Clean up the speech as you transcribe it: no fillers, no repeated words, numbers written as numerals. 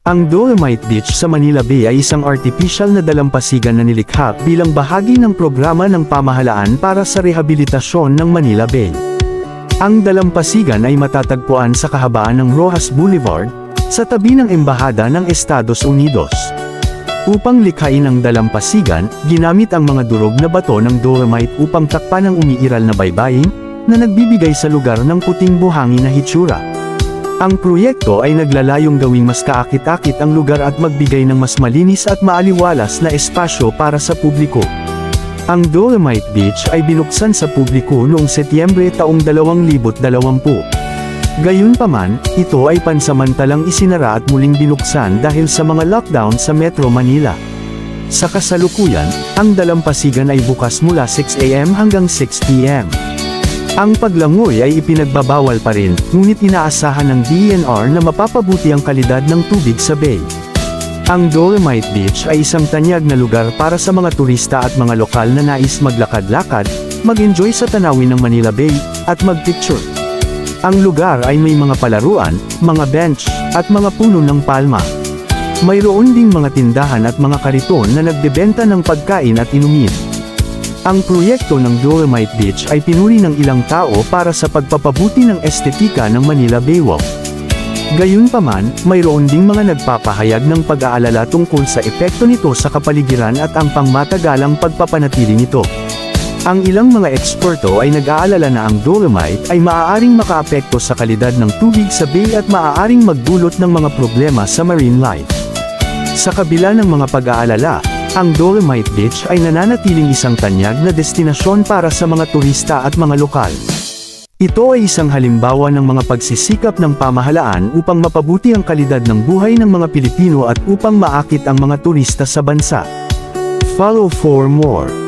Ang Dolomite Beach sa Manila Bay ay isang artipisyal na dalampasigan na nilikha bilang bahagi ng programa ng pamahalaan para sa rehabilitasyon ng Manila Bay. Ang dalampasigan ay matatagpuan sa kahabaan ng Rojas Boulevard, sa tabi ng Embahada ng Estados Unidos. Upang likhain ang dalampasigan, ginamit ang mga durog na bato ng dolomite upang takpan ang umiiral na baybayin, na nagbibigay sa lugar ng puting buhangin na hitsura. Ang proyekto ay naglalayong gawing mas kaakit-akit ang lugar at magbigay ng mas malinis at maaliwalas na espasyo para sa publiko. Ang Dolomite Beach ay binuksan sa publiko noong Setyembre taong 2020. Gayunpaman, ito ay pansamantalang isinara at muling binuksan dahil sa mga lockdown sa Metro Manila. Sa kasalukuyan, ang dalampasigan ay bukas mula 6 AM hanggang 6 PM. Ang paglangoy ay ipinagbabawal pa rin, ngunit inaasahan ng DENR na mapapabuti ang kalidad ng tubig sa bay. Ang Dolomite Beach ay isang tanyag na lugar para sa mga turista at mga lokal na nais maglakad-lakad, mag-enjoy sa tanawin ng Manila Bay, at mag-picture. Ang lugar ay may mga palaruan, mga bench, at mga puno ng palma. Mayroon ding mga tindahan at mga kariton na nagbebenta ng pagkain at inumin. Ang proyekto ng Dolomite Beach ay pinuri ng ilang tao para sa pagpapabuti ng estetika ng Manila Baywalk. Gayunpaman, mayroon ding mga nagpapahayag ng pag-aalala tungkol sa epekto nito sa kapaligiran at ang pangmatagalang pagpapanatili nito. Ang ilang mga eksperto ay nag-aalala na ang Dolomite ay maaaring makaapekto sa kalidad ng tubig sa bay at maaaring magdulot ng mga problema sa marine life. Sa kabila ng mga pag-aalala, ang Dolomite Beach ay nananatiling isang tanyag na destinasyon para sa mga turista at mga lokal. Ito ay isang halimbawa ng mga pagsisikap ng pamahalaan upang mapabuti ang kalidad ng buhay ng mga Pilipino at upang maakit ang mga turista sa bansa. Follow for more.